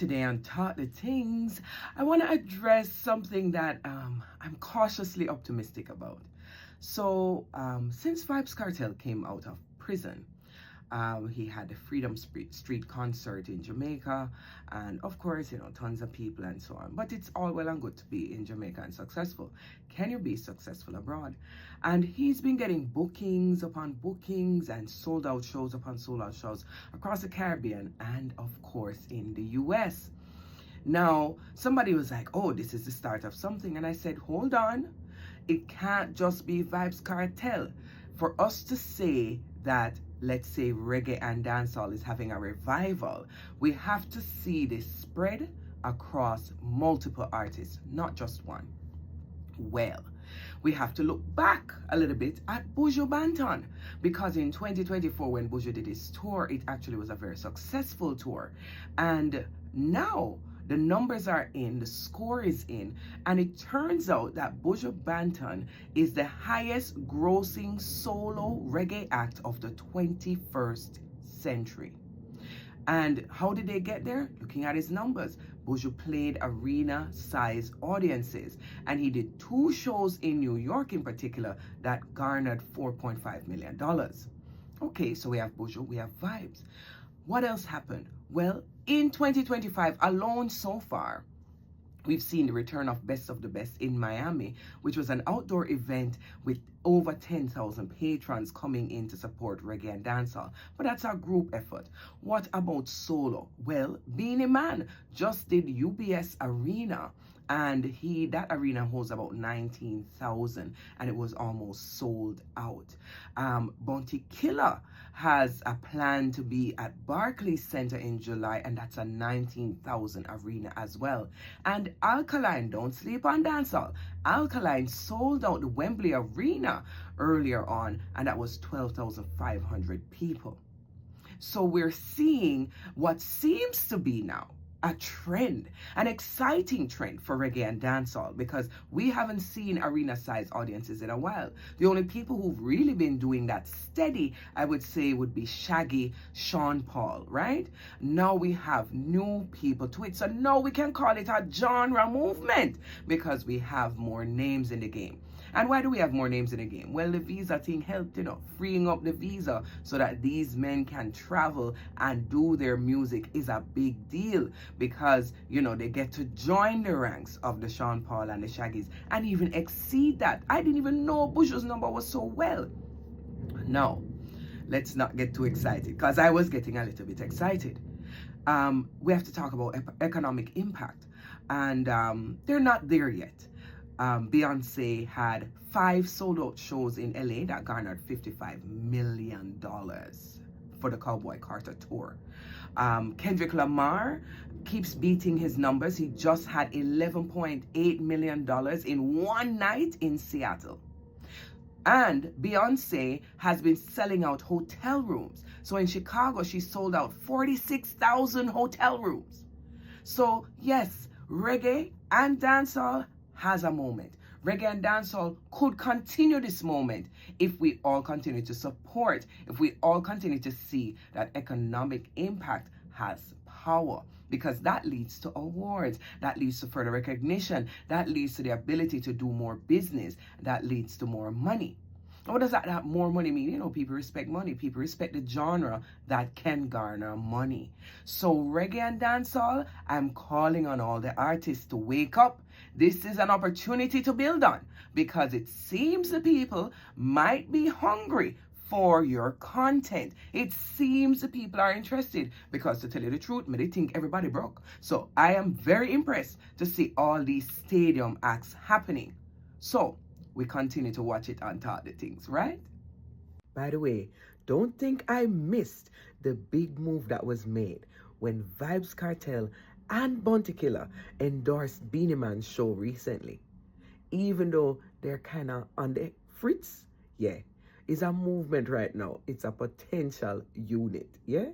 Today on Talk the Tings, I want to address something that I'm cautiously optimistic about. So, since Vibes Cartel came out of prison, he had the Freedom Street concert in Jamaica, and of course, tons of people and so on. But it's all well and good to be in Jamaica and successful. Can you be successful abroad? And he's been getting bookings upon bookings and sold out shows upon sold out shows across the Caribbean and, of course, in the US. Now, somebody was like, oh, this is the start of something. And I said, hold on. It can't just be Vibes Cartel. For us to say that, let's say, reggae and dancehall is having a revival, we have to see this spread across multiple artists, not just one. Well, we have to look back a little bit at Buju Banton, because in 2024, when Buju did his tour, it actually was a very successful tour. And now the numbers are in, the score is in, and it turns out that Buju Banton is the highest grossing solo reggae act of the 21st century. And how did they get there? Looking at his numbers. Buju played arena-sized audiences, and he did 2 shows in New York in particular that garnered $4.5 million. Okay, so we have Buju, we have Vibes. What else happened? Well, in 2025 alone so far, we've seen the return of Best of the Best in Miami, which was an outdoor event with over 10,000 patrons coming in to support reggae and dancehall. But that's our group effort. What about solo? Well, Beenie Man just did UBS Arena, and that arena holds about 19,000, and it was almost sold out. Bounty Killer has a plan to be at Barclays Center in July, and that's a 19,000 arena as well. And Alkaline, don't sleep on dancehall. Alkaline sold out the Wembley Arena earlier on, and that was 12,500 people. So we're seeing what seems to be now a trend, an exciting trend for reggae and dancehall, because we haven't seen arena-sized audiences in a while. The only people who've really been doing that steady, I would say, would be Shaggy, Sean Paul, right? Now we have new people to it. So now we can call it a genre movement because we have more names in the game. And why do we have more names in the game? Well, the visa thing helped, freeing up the visa so that these men can travel and do their music is a big deal, because, they get to join the ranks of the Sean Paul and the Shaggies and even exceed that. I didn't even know Buju's number was so well. Now, let's not get too excited, because I was getting a little bit excited. We have to talk about economic impact, and they're not there yet. Beyonce had 5 sold-out shows in LA that garnered $55 million for the Cowboy Carter tour. Kendrick Lamar keeps beating his numbers. He just had $11.8 million in one night in Seattle. And Beyonce has been selling out hotel rooms. So in Chicago, she sold out 46,000 hotel rooms. So yes, reggae and dancehall has a moment. Reggae and dancehall could continue this moment if we all continue to support, if we all continue to see that economic impact has power, because that leads to awards, that leads to further recognition, that leads to the ability to do more business, that leads to more money. And what does that more money mean? People respect money. People respect the genre that can garner money. So reggae and dancehall, I'm calling on all the artists to wake up. This is an opportunity to build on, because it seems the people might be hungry for your content. It seems the people are interested, because to tell you the truth, they think everybody broke. So I am very impressed to see all these stadium acts happening. So we continue to watch it on Talk the Tings, right? By the way, don't think I missed the big move that was made when Vibes Cartel and Bounty Killer endorsed Beenie Man's show recently. Even though they're kind of on the fritz, yeah, it's a movement right now. It's a potential unit, yeah?